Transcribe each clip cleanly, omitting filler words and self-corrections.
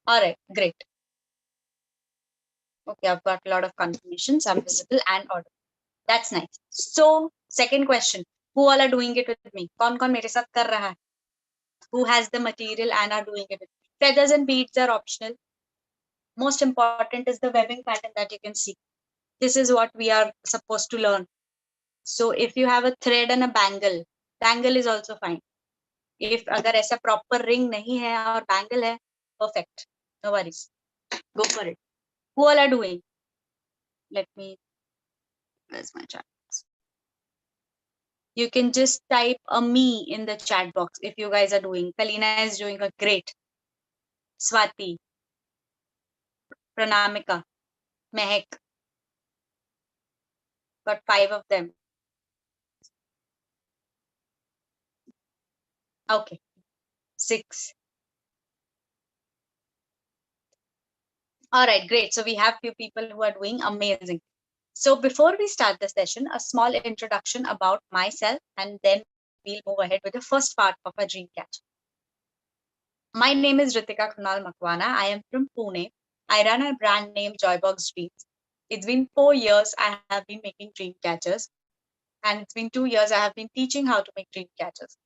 All right, great. Okay, I've got a lot of confirmations. I'm visible and audible. That's nice. So, second question. Who all are doing it with me? कौन-कौन मेरे साथ कर रहा है? Who has the material and are doing it with me? Feathers and beads are optional. Most important is the webbing pattern that you can see. This is what we are supposed to learn. So, if you have a thread and a bangle is also fine. If अगर ऐसा proper ring नहीं है और bangle है, perfect. No worries. Go for it. Who all are doing? Let me, where's my chat? You can just type a me in the chat box if you guys are doing. Kalina is doing a great. Swati, Pranamika, Mehak. Got 5 of them. Okay, 6. All right, great. So we have few people who are doing amazing. So before we start the session, a small introduction about myself, and then we'll move ahead with the first part of our Dreamcatcher. My name is Ritika Kunal Makwana. I am from Pune. I run a brand named Joybox Dreams. It's been 4 years I have been making dream catchers, and it's been 2 years I have been teaching how to make dream catchers.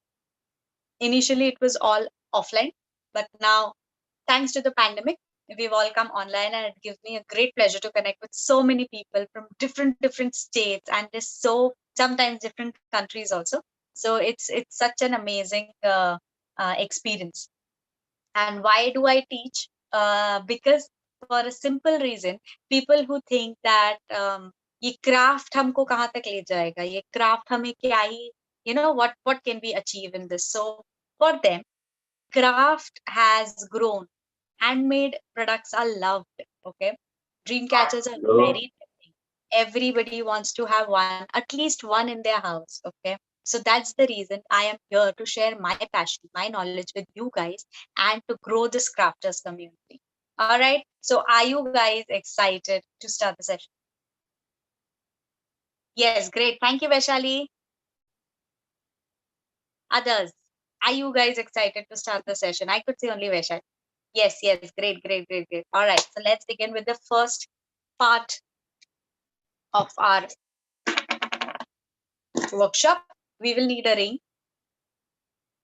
Initially, it was all offline, but now, thanks to the pandemic, we've all come online, and it gives me a great pleasure to connect with so many people from different states and just so sometimes different countries also. So it's such an amazing experience. And why do I teach? Because for a simple reason, people who think that ये craft हमको कहाँ तक ले जाएगा, ये craft हमें क्या ही, what can we achieve in this? So for them, craft has grown. Handmade products are loved. Okay, dream catchers are very tempting. Everybody wants to have one, at least one in their house. Okay, so that's the reason I am here to share my passion, my knowledge with you guys, and to grow this crafters community. All right, so are you guys excited to start the session? Yes, great. Thank you, Vaishali. Others, are you guys excited to start the session? I could say only Vaishali. Yes, yes, great. All right, so let's begin with the first part of our workshop. We will need a ring.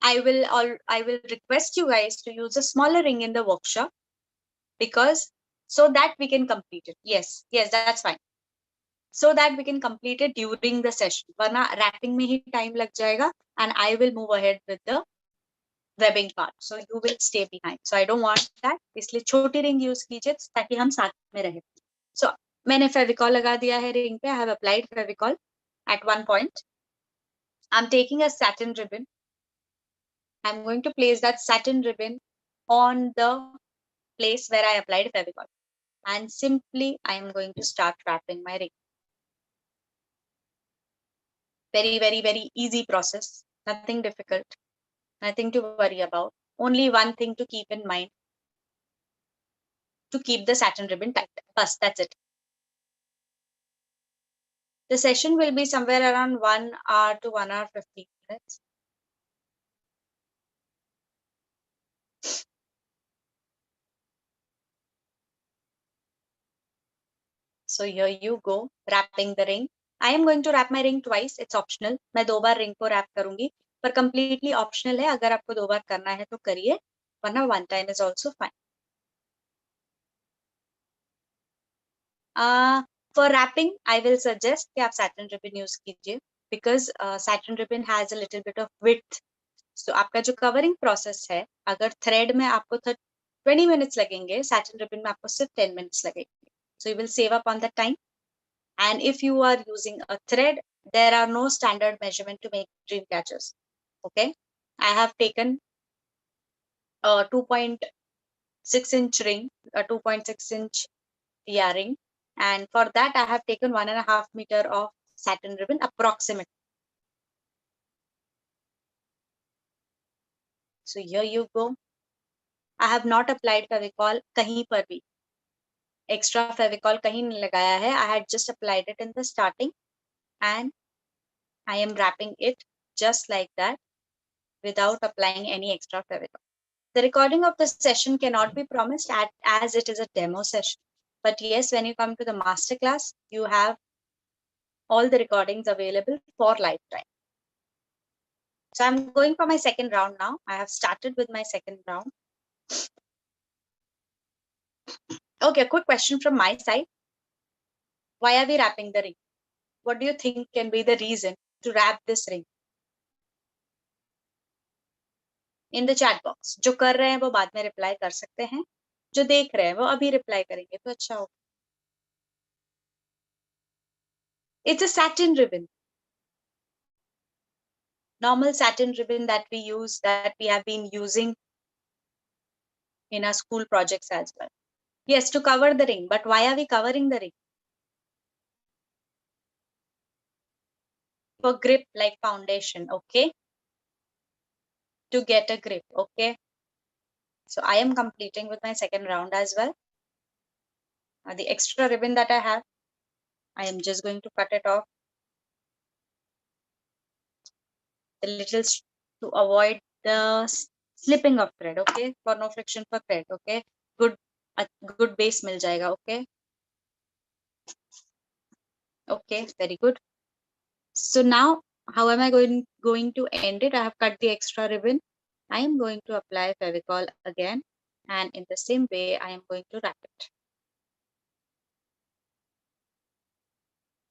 I will request you guys to use a smaller ring in the workshop, because so that we can complete it. Yes, that's fine. So that we can complete it during the session. वरना wrapping में ही time लग जाएगा, and I will move ahead with the webbing part. So you will stay behind. So I don't want that. इसलिए छोटी ring use कीजिए ताकि हम साथ में रहें. So मैंने फेविकॉल लगा दिया है ring पे. I have applied Fevicol at one point. I'm taking a satin ribbon. I'm going to place that satin ribbon on the place where I applied Fevicol. And simply, I am going to start wrapping my ring. Very easy process. Nothing difficult. Nothing to worry about. Only one thing to keep in mind. To keep the satin ribbon tight. Bas, that's it. The session will be somewhere around 1 hour to 1 hour 15 minutes. So here you go, wrapping the ring. I am going to wrap my ring twice. It's optional. मैं 2 बार ring को wrap करूंगी, पर completely optional है. अगर आपको 2 बार करना है तो करिए, वरना one time is also fine. For wrapping, I will suggest कि आप satin ribbon use कीजिए, because satin ribbon has a little bit of width. So आपका जो covering process है, अगर thread में आपको 20 minutes लगेंगे, satin ribbon में आपको सिर्फ 10 minutes लगेंगे. So you will save up on the time. And if you are using a thread, there are no standard measurement to make dream catchers. Okay, I have taken a 2.6 inch ring, a 2.6 inch ring, and for that I have taken 1.5 meter of satin ribbon approximately. So here you go. I have not applied Fevicol kahin par bhi. Extra Fevicol kahin nahi lagaya hai. I had just applied it in the starting, and I am wrapping it just like that without applying any extra Fevicol. The recording of the session cannot be promised as it is a demo session. But yes, when you come to the masterclass, you have all the recordings available for lifetime. So I'm going for my second round now. I have started with my second round. Okay, a quick question from my side. Why are we wrapping the ring? What do you think can be the reason to wrap this ring? In the chat box. जो कर रहे हैं वो बाद में reply कर सकते हैं. जो देख रहे हैं वो अभी reply करेंगे तो अच्छा होगा. It's a satin ribbon. Normal satin ribbon that we use, that we have been using in our school projects as well. Yes, to cover the ring. But why are we covering the ring? For grip, like foundation, okay? To get a grip, okay? So I am completing with my second round as well. The extra ribbon that I have, I am just going to cut it off a little to avoid the slipping of thread, okay? For no friction for thread, okay? A good base mil jayega, okay? Okay, very good. So now, how am I going to end it? I have cut the extra ribbon. I am going to apply Fevicol again, and in the same way, I am going to wrap it.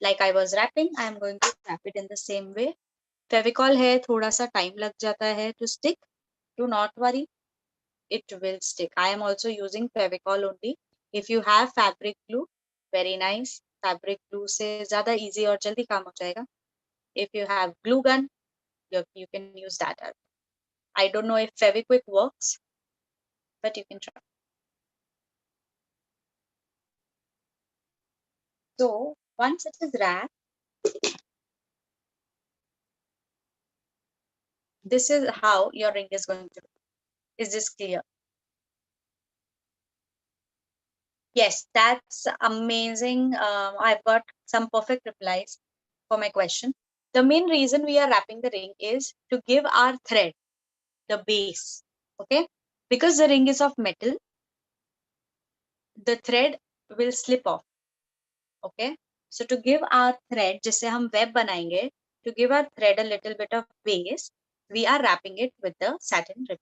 Like I was wrapping, I am going to wrap it in the same way. Fevicol है, थोड़ा सा time लग जाता है to stick. Do not worry, it will stick. I am also using Fevicol only. If you have fabric glue, very nice. Fabric glue से ज़्यादा easy और जल्दी काम हो जाएगा. If you have glue gun, you can use that. I don't know if Fevikwik works, but you can try. So once it is wrapped, this is how your ring is going to look. Is this clear? Yes, that's amazing. I've got some perfect replies for my question. The main reason we are wrapping the ring is to give our thread the base, okay? Because the ring is of metal, the thread will slip off, okay? So to give our thread, जिससे हम web बनाएंगे, to give our thread a little bit of base, we are wrapping it with the satin ribbon.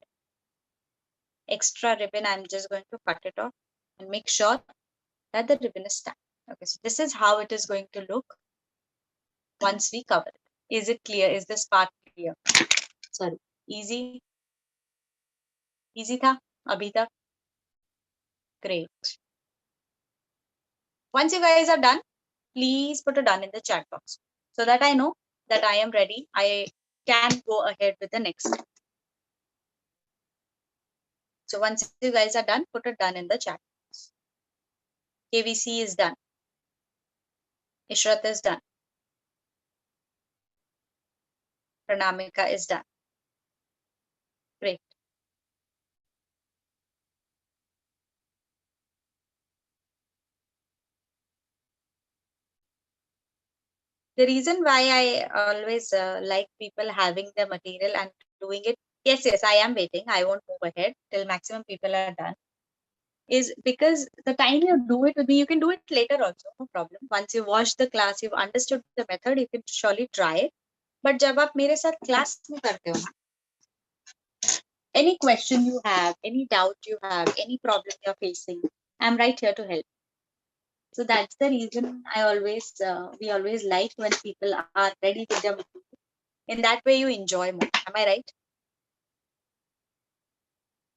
Extra ribbon, I'm just going to cut it off and make sure that the ribbon is stuck. Okay, so this is how it is going to look once we cover it. Is it clear? Is this part clear? Sorry, easy था अभी तक? Great. Once you guys are done, please put a done in the chat box so that I know that I am ready. I can go ahead with the next step. So once you guys are done, put a done in the chat box. KVC is done. Ishrat is done. Pranamika is done. Great. The reason why I always like people having the material and doing it, yes, I am waiting. I won't move ahead till maximum people are done. Is because the time you do it with me, you can do it later also, no problem. Once you watch the class, you've understood the method, you can surely try it. But जब आप मेरे साथ class में करते हो ना, any question you have, any doubt you have, any problem you're facing, I'm right here to help. So that's the reason we always like when people are ready with their material. In that way, you enjoy more. Am I right?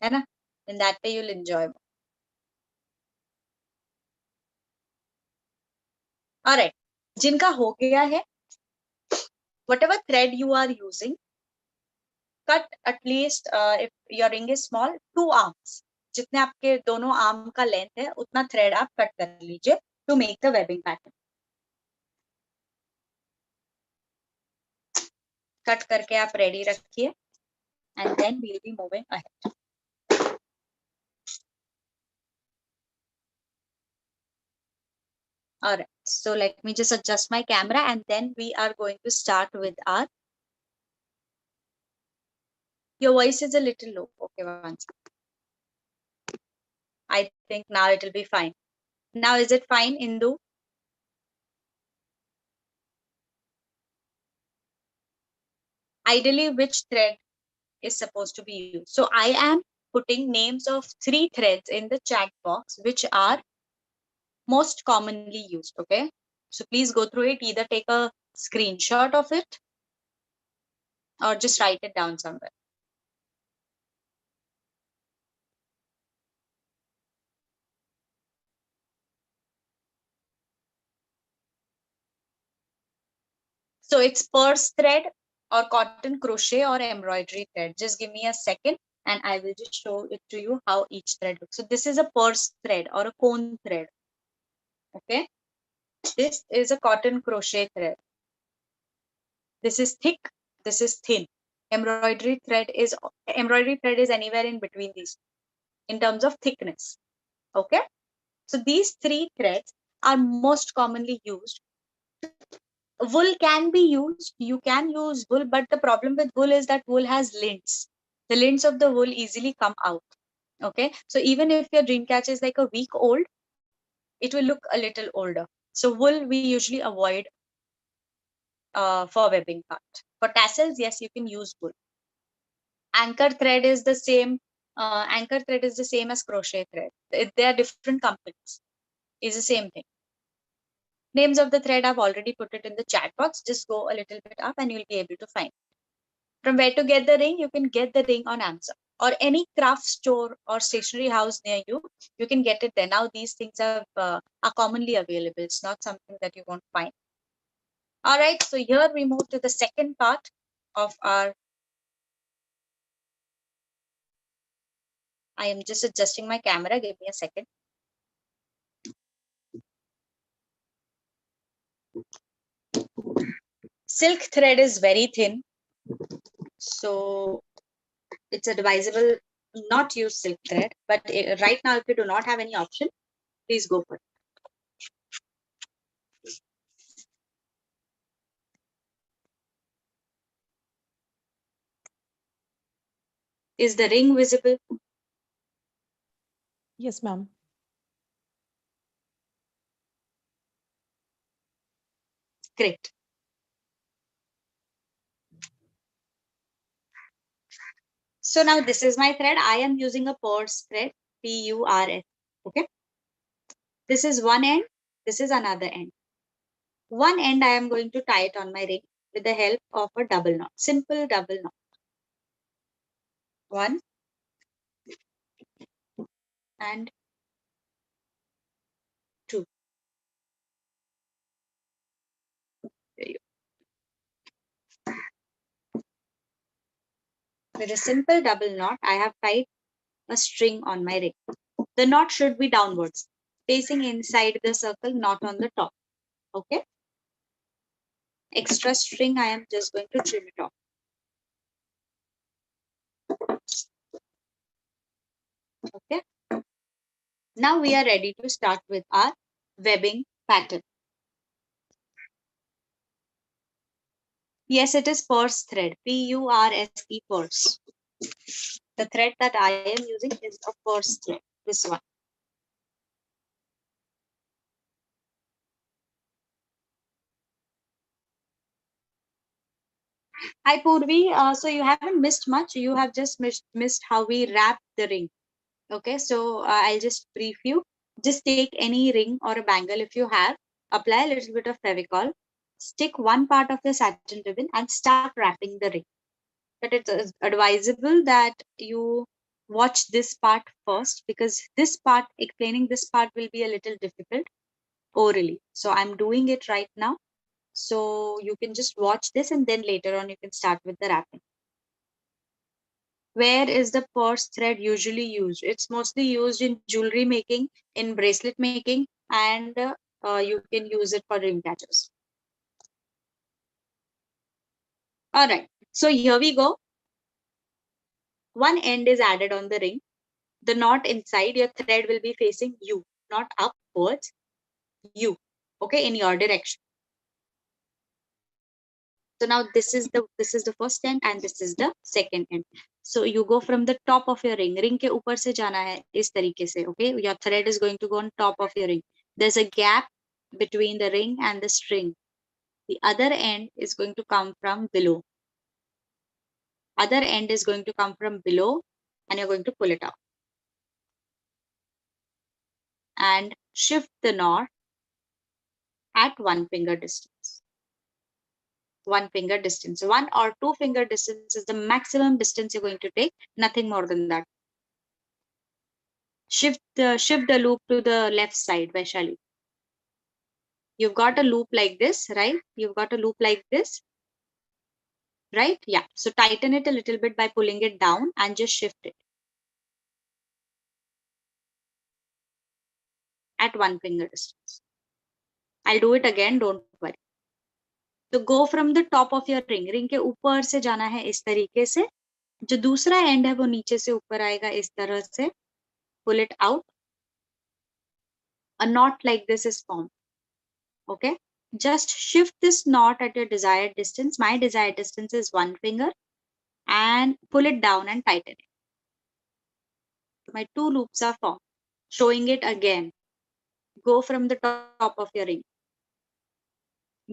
है ना? In that way, you'll enjoy more. All right. जिनका हो गया है, whatever thread you are using, cut at least if your ring is small, 2 arms. जितने आपके दोनों arm का लेंथ है उतना थ्रेड आप कट कर लीजिए to make the webbing pattern. Cut करके आप रेडी रखिए and then we'll be moving ahead. All right, so let me just adjust my camera and then we are going to start with our. Your voice is a little low. Okay, once. think now it will be fine. Now is it fine, Indu? Ideally, which thread is supposed to be used? So I am putting names of 3 threads in the chat box which are most commonly used. Okay, so please go through it, either take a screenshot of it or just write it down somewhere. So it's purse thread or cotton crochet or embroidery thread. Just give me a second and I will just show it to you how each thread looks. So this is a purse thread or a cone thread. Okay, this is a cotton crochet thread. This is thick, this is thin. Embroidery thread is anywhere in between these in terms of thickness. Okay, so these 3 threads are most commonly used. Wool can be used, you can use wool, but the problem with wool is that wool has lints. The lints of the wool easily come out. Okay, so even if your Dreamcatcher is like a week old, it will look a little older. So wool we usually avoid for webbing part. For tassels, yes, you can use wool. Anchor thread is the same. Anchor thread is the same as crochet thread. They are different companies. Is the same thing. Names of the thread I've already put it in the chat box. Just go a little bit up and you'll be able to find. From where to get the ring? You can get the ring on Amazon or any craft store or stationery house near you. You can get it there. Now these things are commonly available. It's not something that you won't find. All right, so here we move to the second part of our. I am just adjusting my camera. Give me a second. Silk thread is very thin, so it's advisable not use silk thread. But right now, if you do not have any option, please go for it. Is the ring visible? Yes, ma'am. Great. So now this is my thread. I am using a purse thread, PURS. Okay. This is one end. This is another end. One end I am going to tie it on my ring with the help of a double knot. Simple double knot. 1 and 2. There you go. With a simple double knot, I have tied a string on my ring. The knot should be downwards, facing inside the circle, not on the top. Okay. Extra string, I am just going to trim it off. Okay. Now we are ready to start with our webbing pattern. Yes, it is purse thread, PURSE purse. The thread that I am using is a purse thread, this one. Hi Purvi, so you haven't missed much. You have just missed how we wrap the ring. Okay, so I'll just brief you. Just take any ring or a bangle if you have, apply a little bit of Fevicol, stick one part of the satin ribbon and start wrapping the ring. But it's advisable that you watch this part first because this part, explaining this part will be a little difficult orally. So I'm doing it right now. So you can just watch this and then later on you can start with the wrapping. Where is the purse thread usually used? It's mostly used in jewelry making, in bracelet making, and you can use it for ring catchers. All right, so here we go. One end is added on the ring. The knot inside, your thread will be facing you, not upwards, you, okay, in your direction. So now this is the first end and this is the second end. So you go from the top of your ring. Ring के ऊपर से जाना है इस तरीके से. Okay, your thread is going to go on top of your ring. There's a gap between the ring and the string. The other end is going to come from below. Other end is going to come from below, and you're going to pull it out. And shift the knot at 1 finger distance. 1 finger distance. 1 or 2 finger distance is the maximum distance you're going to take, nothing more than that. Shift the loop to the left side, Vaishali. You've got a loop like this, right? You've got a loop like this, right? Yeah. So tighten it a little bit by pulling it down and just shift it at 1 finger distance. I'll do it again, don't worry. So go from the top of your ring. Ring के ऊपर से जाना है इस तरीके से. जो दूसरा एंड है वो नीचे से ऊपर आएगा इस तरह से. Pull it out. A knot like this is formed. Okay. Just shift this knot at your desired distance. My desired distance is 1 finger. And pull it down and tighten it. My 2 loops are formed. Showing it again. Go from the top of your ring.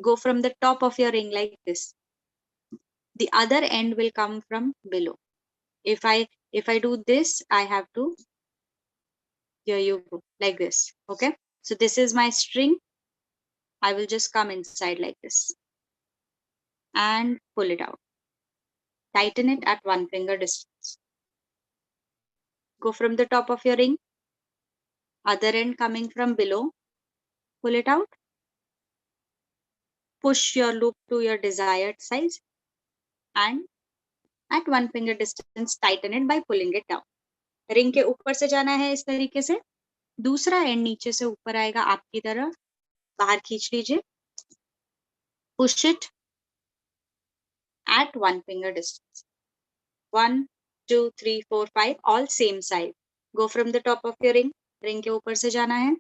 Go from the top of your ring like this. The other end will come from below. If I do this, I have to, here you go, like this. Okay. So this is my string. I will just come inside like this and pull it out. Tighten it at 1 finger distance. Go from the top of your ring. Other end coming from below. Pull it out. Push your loop to your desired size. And at 1 finger distance, tighten it by pulling it down. Ring के ऊपर से जाना है इस तरीके से. दूसरा and नीचे से ऊपर आएगा आपकी तरफ. बाहर खींच लीजिए. Push it at 1 finger distance. 1, 2, 3, 4, 5, all same size. Go from the top of your ring. Ring के ऊपर से जाना है.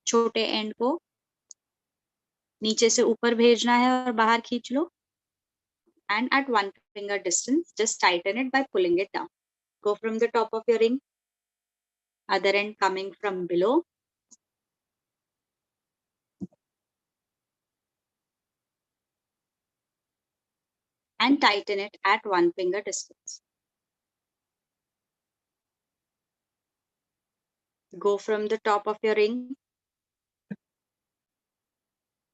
छोटे एंड को नीचे से ऊपर भेजना है और बाहर खींच लो. And at 1 finger distance, just tighten it by pulling it down. Go from the top of your ring. Other end coming from below. And tighten it at 1 finger distance. Go from the top of your ring.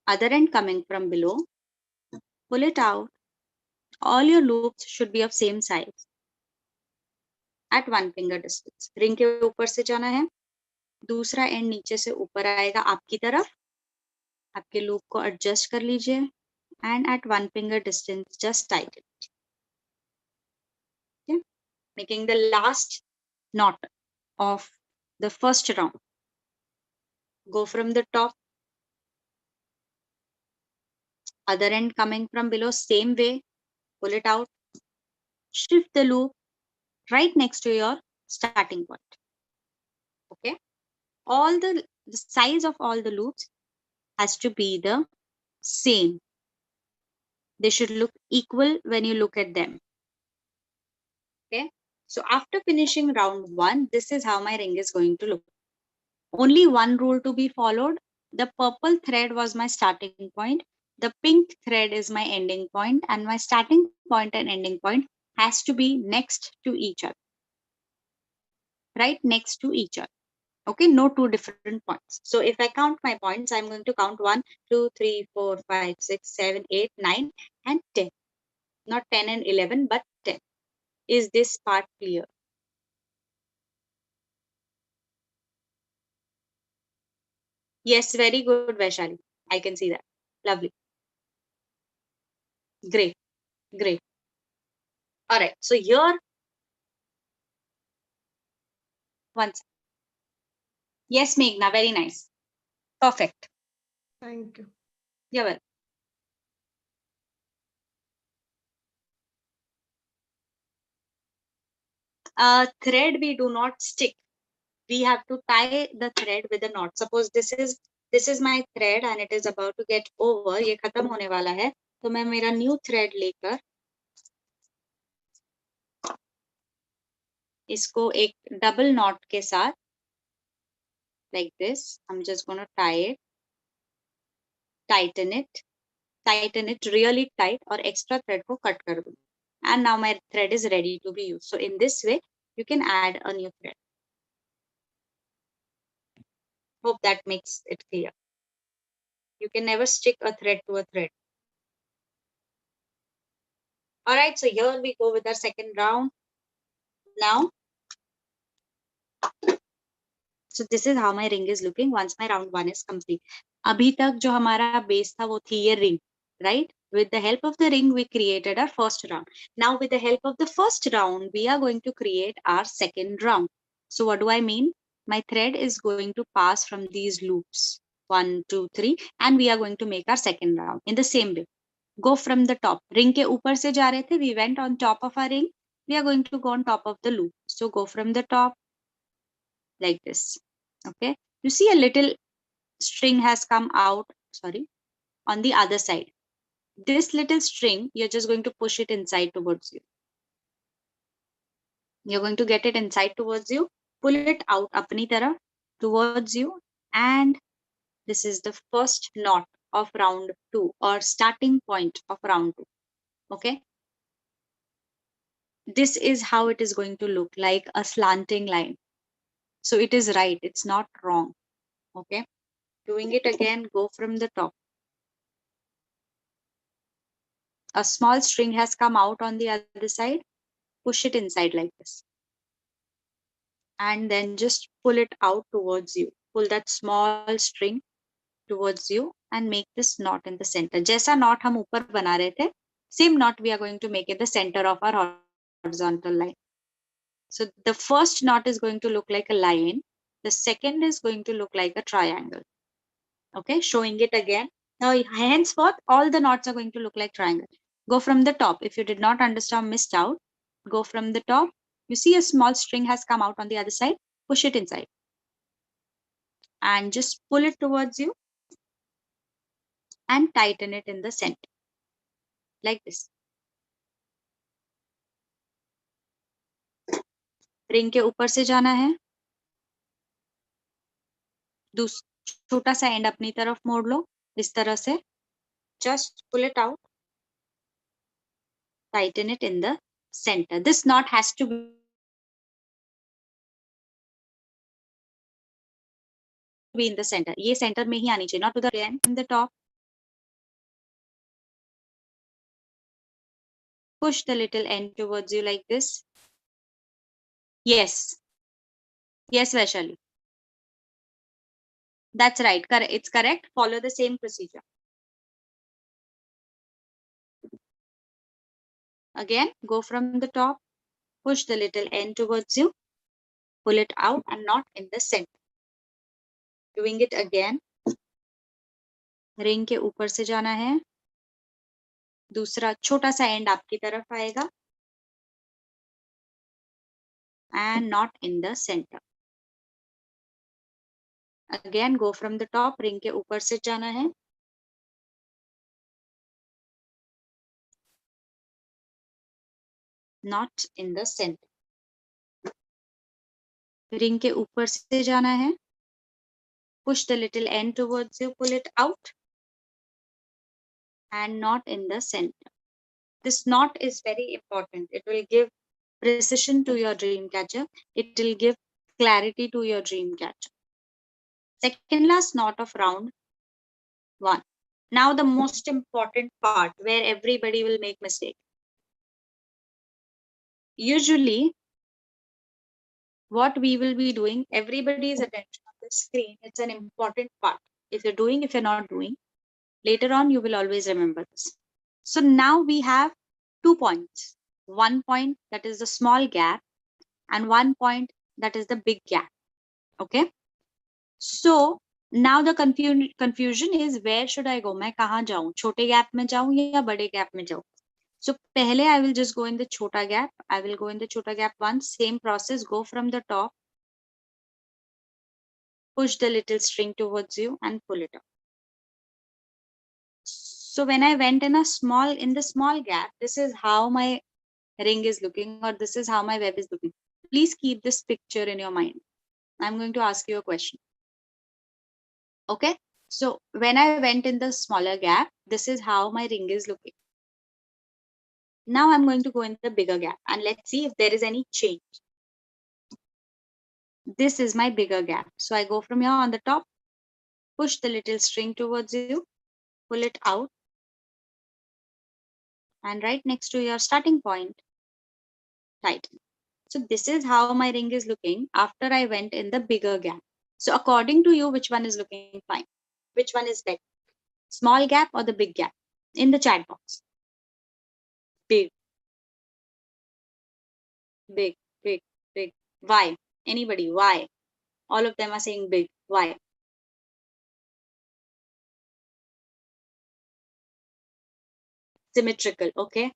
Other end coming from below. Pull it out. All your loops should be of same size. At 1 finger distance. Ring के ऊपर से जाना है. दूसरा and नीचे से ऊपर आएगा आपकी तरफ. आपके लूप को एडजस्ट कर लीजिए. And at 1 finger distance, just tighten it. Okay? Making the last knot of the first round. Go from the top. Other end coming from below, same way. Pull it out. Shift the loop right next to your starting point. Okay. All the size of all the loops has to be the same. They should look equal when you look at them. Okay. So after finishing round 1, this is how my ring is going to look. Only one rule to be followed. The purple thread was my starting point. The pink thread is my ending point, and my starting point and ending point has to be next to each other. Right next to each other. Okay, no two different points. So if I count my points, I'm going to count 1, 2, 3, 4, 5, 6, 7, 8, 9, and 10. Not 10 and 11, but 10. Is this part clear? Yes, very good, Vaishali. I can see that. Lovely. Great, great. All right, so here, once. Yes, Meghna, very nice. Perfect. Thank you. You're welcome. Thread we do not stick. We have to tie the thread with a knot. Suppose this is my thread and it is about to get over. ये खत्म होने वाला है. तो मैं मेरा new thread लेकर इसको एक डबल नॉट के साथ like this, I'm just going to tie it, tighten it really tight और extra thread को cut कर दूँ. And now my thread is ready to be used. So in this way, you can add a new thread. Hope that makes it clear. You can never stick a thread to a thread. All right, so here we go with our second round. Now, so this is how my ring is looking once my round 1 is complete. अभी तक जो हमारा base था वो थी ये ring, right? With the help of the ring, we created our first round. Now, with the help of the first round, we are going to create our second round. So what do I mean? My thread is going to pass from these loops, 1, 2, 3, and we are going to make our second round in the same way. Go from the top. Ring के ऊपर से जा रहे थे. We went on top of our ring. We are going to go on top of the loop. So go from the top like this. Okay. You see a little string has come out, sorry, on the other side. This little string, you're just going to push it inside towards you. You're going to get it inside towards you, pull it out apni taraf towards you, and this is the first knot of round 2 or starting point of round 2. Okay. This is how it is going to look like, a slanting line. So it is right. It's not wrong. Okay. Doing it again, go from the top. A small string has come out on the other side. Push it inside like this. And then just pull it out towards you. Pull that small string towards you and make this knot in the center. जैसा knot हम ऊपर बना रहे थे, same knot we are going to make at the center of our horizontal line. So the first knot is going to look like a line. The second is going to look like a triangle. Okay, showing it again. Now, henceforth, all the knots are going to look like triangle. Go from the top. If you did not understand, missed out, go from the top. You see a small string has come out on the other side. Push it inside. And just pull it towards you. And tighten it in the center. Like this. Ring के ऊपर से जाना है. छोटा सा and अपनी तरफ मोड़ लो इस तरह से. Just pull it out. Tighten it in the center. This knot has to be in the center. ये center में ही आनी चाहिए, not to the end in the top. Push the little end towards you like this. Yes. Yes, Vaishali. That's right. It's correct. Follow the same procedure. Again, go from the top. Push the little end towards you. Pull it out and not in the center. Doing it again. Ring के ऊपर से जाना है. दूसरा छोटा सा end आपकी तरफ आएगा. And not in the center. Again, go from the top. Ring के ऊपर से जाना है. Not in the center. Ring के ऊपर से जाना है. Push the little end towards you, pull it out, and not in the center. This knot is very important. It will give precision to your dream catcher. It will give clarity to your dream catcher. Second last knot of round 1. Now the most important part where everybody will make mistake. Usually, what we will be doing, everybody's attention on the screen, it's an important part. If you're doing, if you're not doing, later on, you will always remember this. So now we have 2 points. 1 point that is the small gap and 1 point that is the big gap. Okay. So now the confusion is where should I go? मैं कहाँ जाऊँ? छोटे gap में जाऊँ या बड़े gap में जाऊँ? So पहले I will just go in the छोटा gap. I will go in the छोटा gap once. Same process. Go from the top. Push the little string towards you and pull it up. So when I went in the small gap, this is how my ring is looking, or this is how my web is looking. please keep this picture in your mind. I'm going to ask you a question. Okay, so when I went in the smaller gap, this is how my ring is looking. Now I'm going to go in the bigger gap and let's see if there is any change. This is my bigger gap. So I go from here on the top, push the little string towards you, pull it out, and right next to your starting point, tighten. So this is how my ring is looking after I went in the bigger gap. So according to you, which one is looking fine? Which one is better? Small gap or the big gap? In the chat box. Big, big, big, big. Why? Anybody? Why? All of them are saying big. Why? Symmetrical. Okay.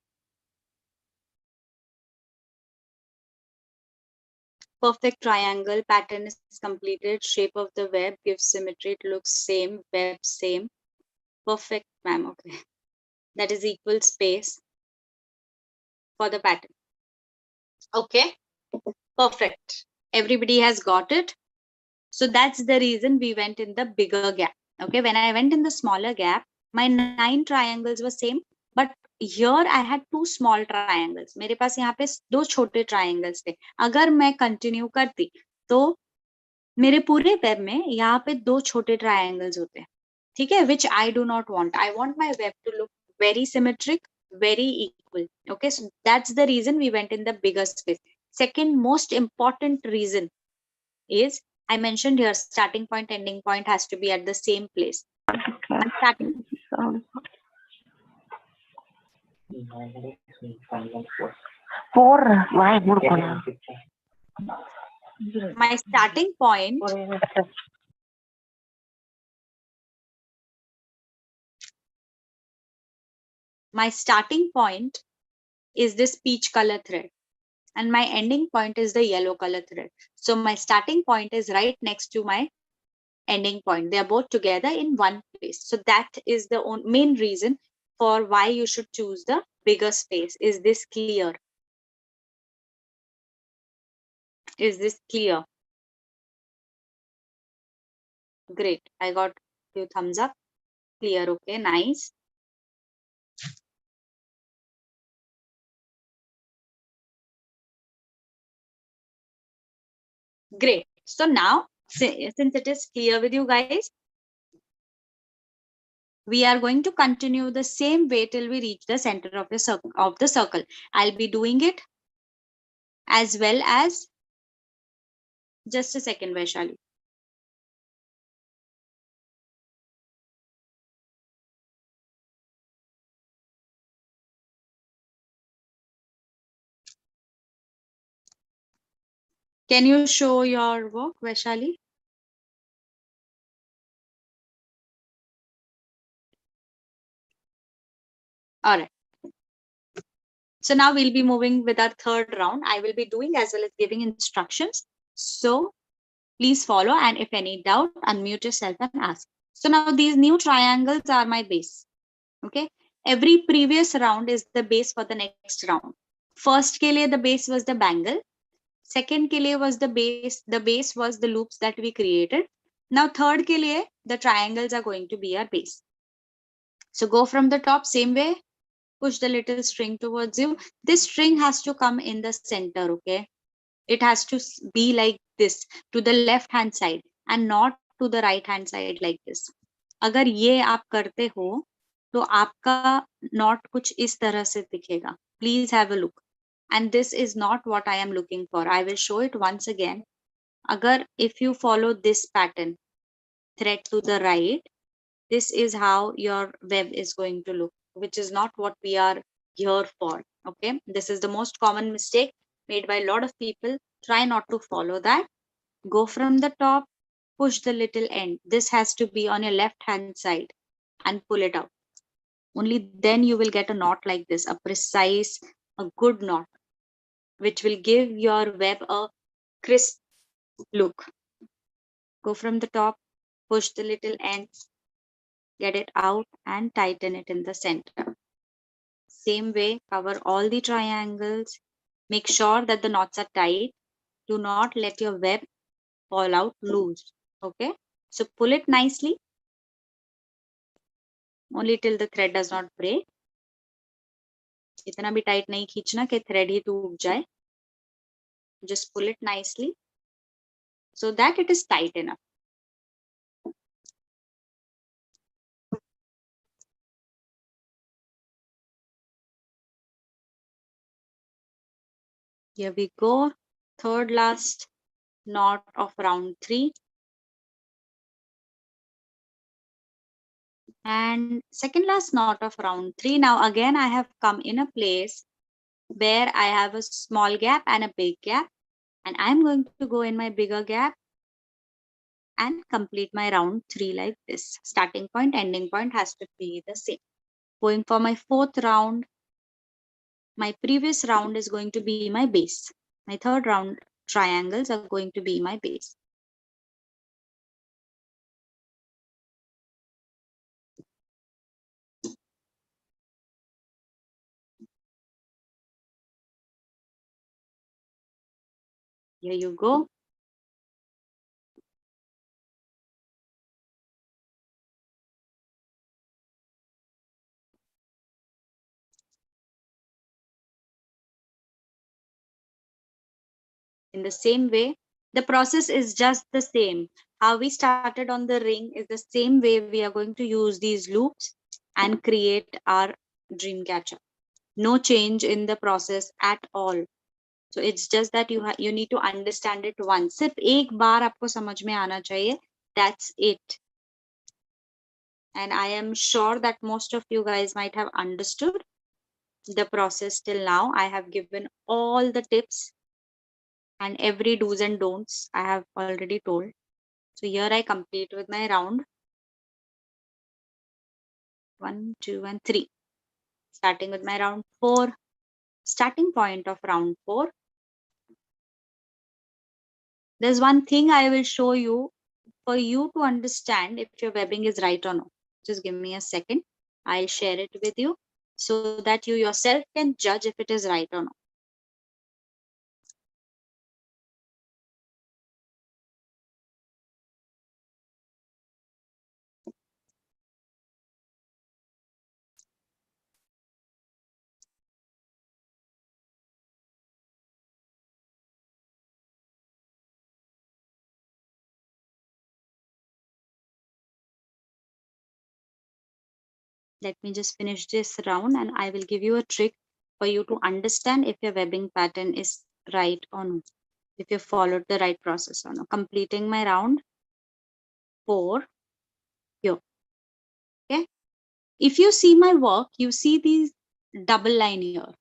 Perfect triangle pattern is completed. Shape of the web gives symmetry. It looks same. Web same. Perfect, ma'am. Okay. That is equal space for the pattern. Okay. Perfect. Everybody has got it. So that's the reason we went in the bigger gap. Okay. When I went in the smaller gap, my 9 triangles were same. But here I had 2 small triangles. मेरे पास यहाँ पे 2 छोटे triangles थे. अगर मैं continue करती तो मेरे पूरे वेब में यहाँ पे 2 छोटे triangles होते हैं. ठीक है? Which I do not want. I want my web to look very symmetric, very equal. Okay, so that's the reason we went in the bigger space. Second most important reason is I mentioned here starting point, ending point has to be at the same place. And starting. My starting point. My starting point is this peach color thread. And my ending point is the yellow color thread. So my starting point is right next to my ending point. They are both together in one place. So that is the main reason for why you should choose the bigger space. Is this clear? Is this clear? Great. I got few thumbs up. Clear. Okay. Nice. Great. So now, since it is clear with you guys, we are going to continue the same way till we reach the center of the circle. I'll be doing it as well as, just a second, Vaishali. Can you show your work, Vaishali? All right. So now we'll be moving with our third round. I will be doing as well as giving instructions. So please follow, and if any doubt, unmute yourself and ask. So now these new triangles are my base. Okay. Every previous round is the base for the next round. First ke liye the base was the bangle. Second ke liye was the base. The base was the loops that we created. Now third ke liye the triangles are going to be our base. So go from the top, same way. Push the little string towards you. This string has to come in the center, okay? It has to be like this, to the left hand side and not to the right hand side like this. अगर ये आप करते हो तो आपका knot कुछ इस तरह से दिखेगा. Please have a look. And this is not what I am looking for. I will show it once again. अगर if you follow this pattern, thread to the right, this is how your web is going to look, which is not what we are here for. Okay, this is the most common mistake made by a lot of people. Try not to follow that. Go from the top, push the little end. This has to be on your left hand side and pull it out. Only then you will get a knot like this, a precise, a good knot, which will give your web a crisp look. Go from the top, push the little end, get it out and tighten it in the center. Same way, cover all the triangles. Make sure that the knots are tight. Do not let your web fall out loose. Okay, so pull it nicely, only till the thread does not break. इतना भी tight नहीं खींचना कि thread ही टूट जाए. Just pull it nicely so that it is tight enough. Here we go. Third last knot of round 3. And second last knot of round 3. Now again I have come in a place where I have a small gap and a big gap, and I'm going to go in my bigger gap and complete my round 3 like this. Starting point, ending point has to be the same. Going for my fourth round, my previous round is going to be my base. My third round triangles are going to be my base. Here you go. In the same way, the process is just the same. How we started on the ring is the same way we are going to use these loops and create our dream catcher. No change in the process at all. So it's just that you need to understand it once. सिर्फ एक बार आपको समझ में आना चाहिए. That's it. And I am sure that most of you guys might have understood the process till now. I have given all the tips and every do's and don'ts I have already told. So here I complete with my round 1, 2, and 3. Starting with my round 4. Starting point of round 4. There's one thing I will show you for you to understand if your webbing is right or not. Just give me a second. I'll share it with you so that you yourself can judge if it is right or not. Let me just finish this round and I will give you a trick for you to understand if your webbing pattern is right or not, if you followed the right process or not. Completing my round 4 here. Okay. If you see my work, you see these double line here.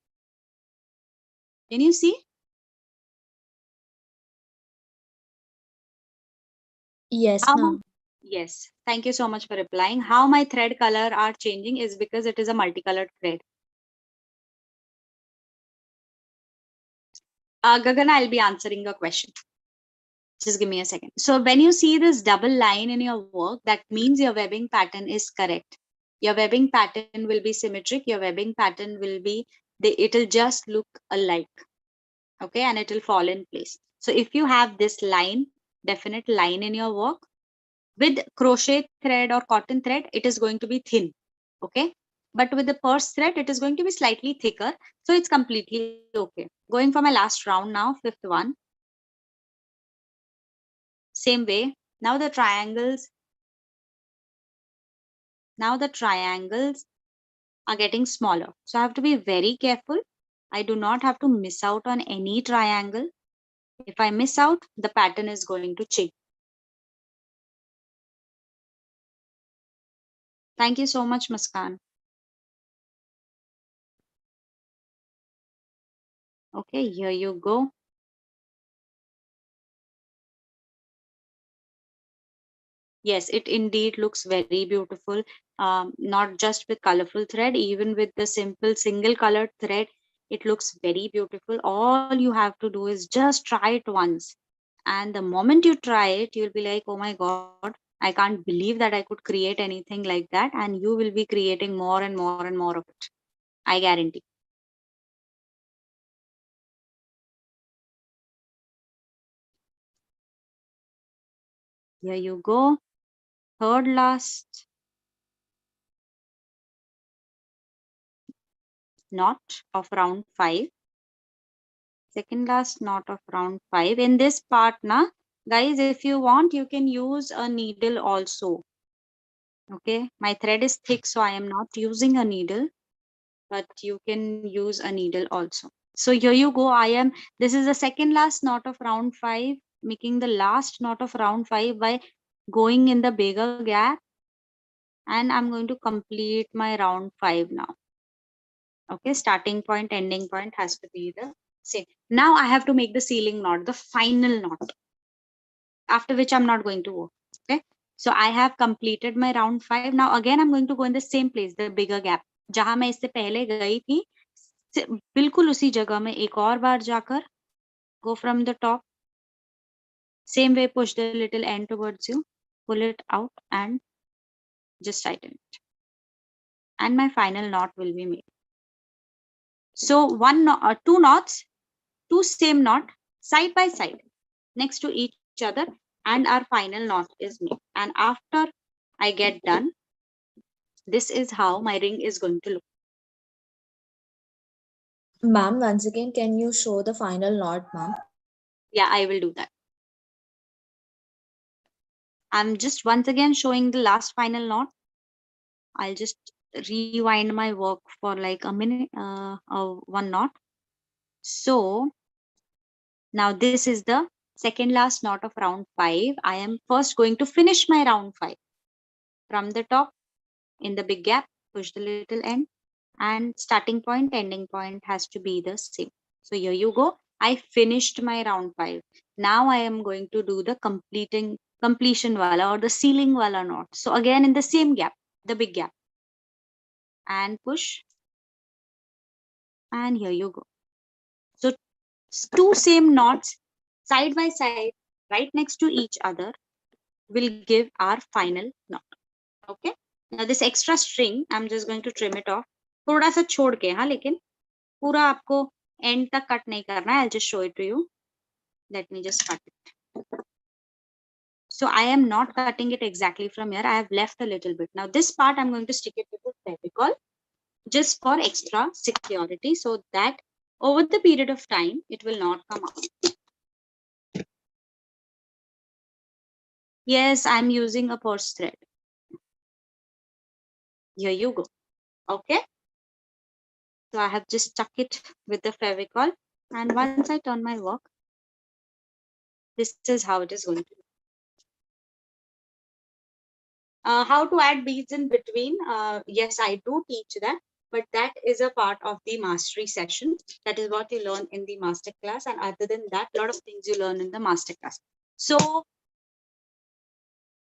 Can you see? Yes, ma'am. Yes. Thank you so much for replying. How my thread color are changing is because it is a multicolored thread. Gagan, I'll be answering your question. Just give me a second. So when you see this double line in your work, that means your webbing pattern is correct. Your webbing pattern will be symmetric. Your webbing pattern will be, it'll just look alike. Okay, and it will fall in place. So if you have this line, definite line in your work, with crochet thread or cotton thread, it is going to be thin. Okay, but with the purse thread, it is going to be slightly thicker. So it's completely okay. Going for my last round now, fifth one. Same way. Now the triangles are getting smaller. So I have to be very careful. I do not have to miss out on any triangle. If I miss out, the pattern is going to change. Thank you so much, Muskan. Okay, here you go. Yes, it indeed looks very beautiful. Not just with colorful thread, even with the simple single colored thread, it looks very beautiful. All you have to do is just try it once. And the moment you try it, you'll be like, oh my God, I can't believe that I could create anything like that. And you will be creating more and more and more of it. I guarantee. Here you go. Third last knot of round 5. Second last knot of round 5. In this part, na, guys, if you want, you can use a needle also. Okay, my thread is thick, so I am not using a needle, but you can use a needle also. So here you go. This is the second last knot of round 5, making the last knot of round 5 by going in the bigger gap. And I'm going to complete my round 5 now. Okay, starting point, ending point has to be the same. Now I have to make the sealing knot, the final knot, after which I'm not going to work. Okay, so I have completed my round 5. Now again I'm going to go in the same place, the bigger gap. जहां मैं इससे पहले गई थी, बिल्कुल उसी जगह में एक और बार जाकर go from the top. Same way, push the little end towards you, pull it out and just tighten it. And my final knot will be made. So two knots, two same knot side by side next to each other, and our final knot is made. And after I get done, this is how my ring is going to look. Ma'am, once again, can you show the final knot, ma'am? Yeah, I will do that. I'm just once again showing the last final knot. I'll just rewind my work for like a minute, one knot. So now this is the second last knot of round 5. I am first going to finish my round 5 from the top in the big gap, push the little end, and starting point, ending point has to be the same. So here you go. I finished my round 5. Now I am going to do the completion wala or the sealing wala knot. So again in the same gap, the big gap, and push, and here you go. So two same knots side by side right next to each other will give our final knot. Okay, now this extra string I'm just going to trim it off, थोड़ा सा छोड़ के, हाँ, लेकिन पूरा आपको end तक cut नहीं करना है. I'll just show it to you. Let me just cut it. So I am not cutting it exactly from here. I have left a little bit. Now this part I'm going to stick it with the fevicol just for extra security, so that over the period of time it will not come out. Yes, I'm using a purse thread. Here you go. Okay. So I have just stuck it with the fevicol, and once I turn my work, this is how it is going to be. How to add beads in between? Yes, I do teach that, but that is a part of the mastery session. That is what you learn in the master class, and other than that, a lot of things you learn in the master class. So